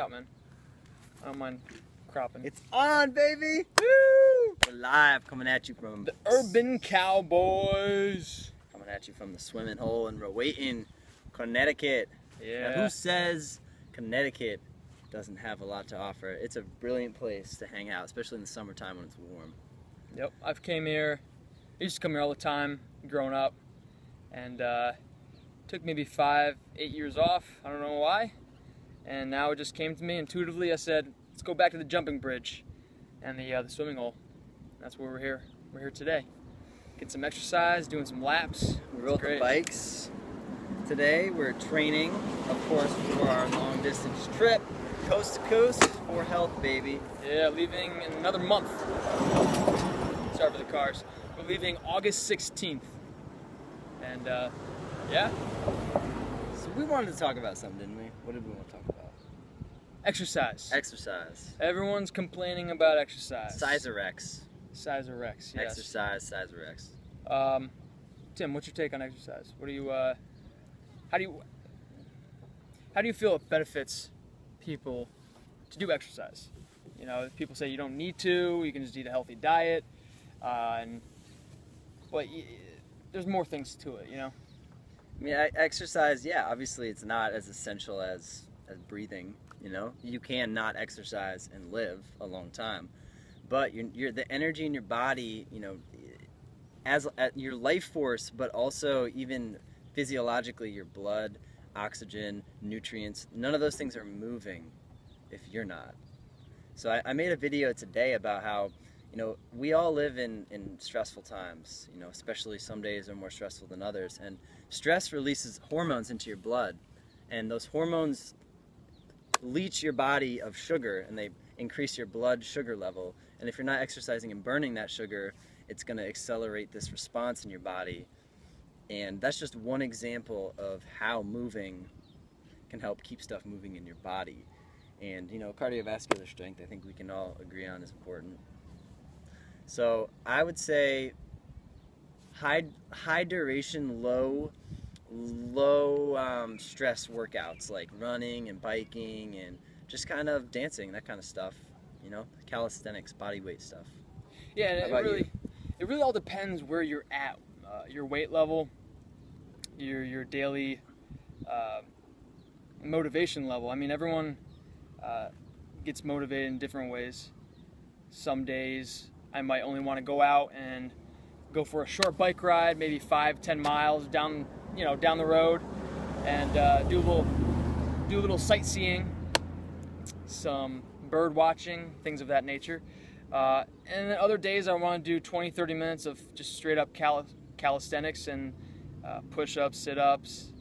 Out, man. I don't mind cropping. It's on, baby! Woo! We're live, coming at you from the Urban Cowboys. Coming at you from the swimming hole in Rowayton, Connecticut. Yeah. Now, who says Connecticut doesn't have a lot to offer? It's a brilliant place to hang out, especially in the summertime when it's warm. Yep, I've came here. I used to come here all the time growing up, and took maybe 5-8 years off. I don't know why. And now it just came to me intuitively. I said, let's go back to the jumping bridge and the swimming hole. That's where we're here. We're here today. Get some exercise, doing some laps. We rode the bikes today. We're training, of course, for our long distance trip, coast to coast, for health, baby. Yeah, leaving in another month. Sorry for the cars. We're leaving August 16th. And yeah. So we wanted to talk about something, didn't we? What did we want to talk about? Exercise. Exercise. Everyone's complaining about exercise. Size-a-rex. Size-a-rex, yes. Exercise, size-a-rex. Tim, what's your take on exercise? What do you, how do you feel it benefits people to do exercise? You know, people say you don't need to, you can just eat a healthy diet, but there's more things to it, you know? I mean, exercise, yeah, obviously it's not as essential as breathing, you know? You can not exercise and live a long time. But the energy in your body, you know, as your life force, but also even physiologically, your blood, oxygen, nutrients, none of those things are moving if you're not. So I made a video today about how, you know, we all live in stressful times, you know, especially some days are more stressful than others. And stress releases hormones into your blood. And those hormones leach your body of sugar and they increase your blood sugar level. And if you're not exercising and burning that sugar, it's going to accelerate this response in your body. And that's just one example of how moving can help keep stuff moving in your body. And, you know, cardiovascular strength, I think we can all agree on, is important. So I would say high duration, low stress workouts like running and biking and just kind of dancing, that kind of stuff, you know, calisthenics, body weight stuff. Yeah, it really all depends where you're at, your weight level, your daily motivation level. I mean, everyone gets motivated in different ways. Some days I might only want to go out and go for a short bike ride, maybe 5-10 miles down the road, and do a little sightseeing, some bird watching, things of that nature. And then other days I want to do 20-30 minutes of just straight up calisthenics and push-ups, sit-ups.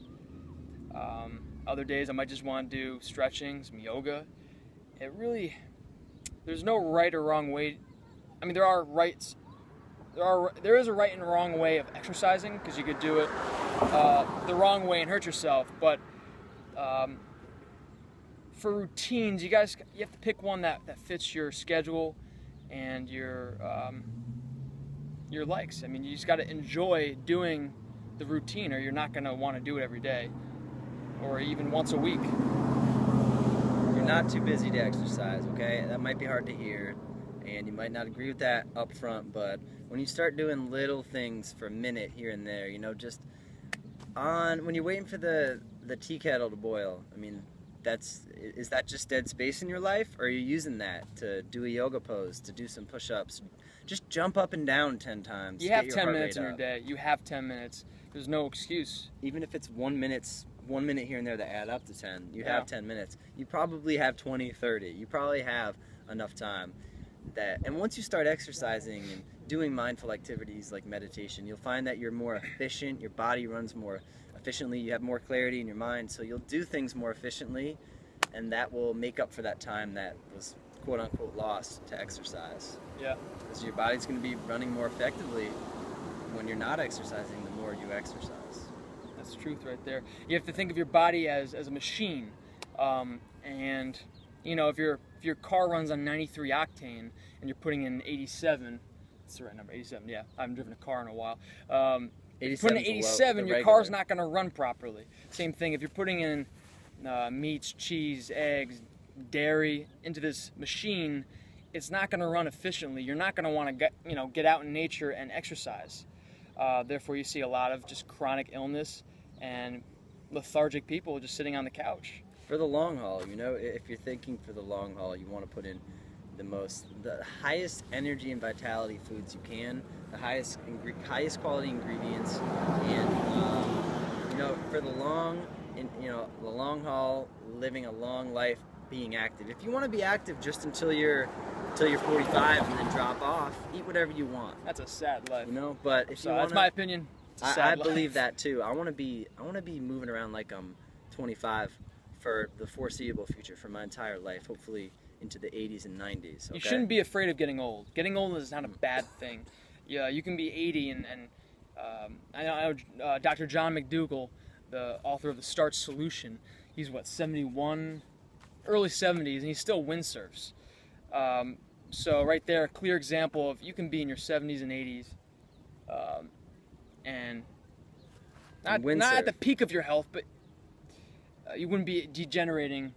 Other days I might just want to do stretching, some yoga. There's no right or wrong way. I mean, there is a right and wrong way of exercising, because you could do it the wrong way and hurt yourself. But for routines, you have to pick one that fits your schedule and your likes. I mean, you just got to enjoy doing the routine, or you're not going to want to do it every day, or even once a week. You're not too busy to exercise, okay? That might be hard to hear, and you might not agree with that up front, but when you start doing little things for a minute here and there, you know, just when you're waiting for the tea kettle to boil, I mean, is that just dead space in your life, or are you using that to do a yoga pose, to do some push-ups, just jump up and down 10 times? You have 10 minutes in your day. You have 10 minutes. There's no excuse. Even if it's 1 minute here and there that add up to 10, you have 10 minutes. You probably have 20, 30. You probably have enough time. And once you start exercising and doing mindful activities like meditation, you'll find that you're more efficient, your body runs more efficiently, you have more clarity in your mind, so you'll do things more efficiently, and that will make up for that time that was quote-unquote lost to exercise. Yeah. Because your body's going to be running more effectively when you're not exercising the more you exercise. That's the truth right there. You have to think of your body as a machine, and you know, if your car runs on 93 octane and you're putting in 87, that's the right number, 87, yeah, I haven't driven a car in a while. Putting in 87, your car's not going to run properly. Same thing, if you're putting in meats, cheese, eggs, dairy into this machine, it's not going to run efficiently. You're not going to want to get out in nature and exercise. Therefore, you see a lot of just chronic illness and lethargic people just sitting on the couch. For the long haul, if you're thinking for the long haul, you want to put in the highest energy and vitality foods you can, the highest quality ingredients, and for the long haul, living a long life, being active. If you want to be active just until you're 45 and then drop off, eat whatever you want. That's a sad life. But if you want, that's my opinion. I believe that too. I want to be moving around like I'm 25 for the foreseeable future, for my entire life, hopefully into the 80s and 90s. Okay? You shouldn't be afraid of getting old. Getting old is not a bad thing. Yeah, you can be 80 and I know Dr. John McDougall, the author of the Start Solution, he's 71, early 70s, and he still windsurfs. So right there, a clear example of you can be in your 70s and 80s and not at the peak of your health, but you wouldn't be degenerating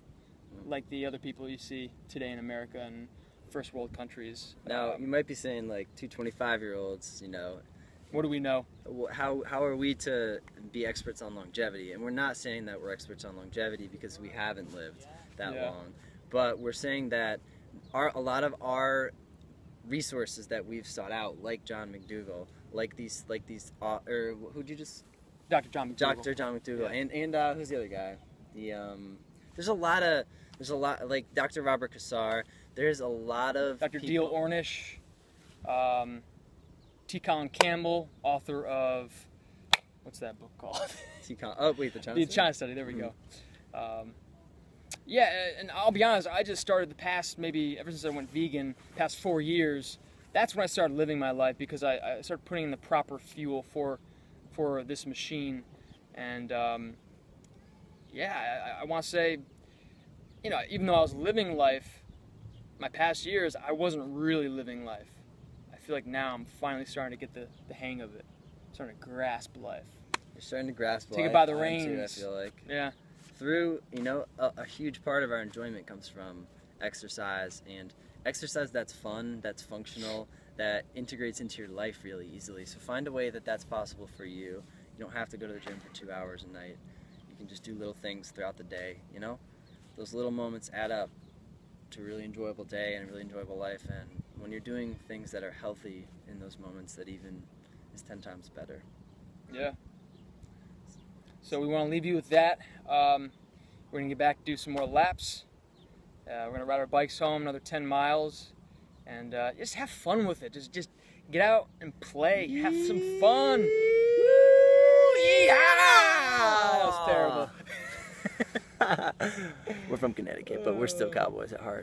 like the other people you see today in America and first world countries. Now, you might be saying, like, 25-year-olds, what do we know? How are we to be experts on longevity? And we're not saying that we're experts on longevity because we haven't lived that long. But we're saying that a lot of our resources that we've sought out, like John McDougall, or who'd you just? Dr. John McDougall. Dr. John McDougall, and who's the other guy? There's a lot like Dr. Robert Kassar. There's a lot of Dr. Deal Ornish, T. Colin Campbell, author of what's that book called? The China Study. The China Study. There we go. Yeah, and I'll be honest. I just started ever since I went vegan, past 4 years. That's when I started living my life because I started putting in the proper fuel for this machine, and I want to say, even though I was living life, my past years, I wasn't really living life. I feel like now I'm finally starting to get the hang of it. I'm starting to grasp life. You're starting to grasp life. Take it by the reins. Too, I feel like. Yeah. Through, a huge part of our enjoyment comes from exercise, and exercise that's fun, that's functional, that integrates into your life really easily. So find a way that's possible for you. You don't have to go to the gym for 2 hours a night. You can just do little things throughout the day, Those little moments add up to a really enjoyable day and a really enjoyable life. And when you're doing things that are healthy in those moments, that even is 10 times better. Yeah. So we want to leave you with that. We're going to get back, do some more laps. We're going to ride our bikes home another 10 miles. And just have fun with it. Just get out and play. Have some fun. Woo! Yeehaw! That was terrible. We're from Connecticut, but we're still Cowboys at heart.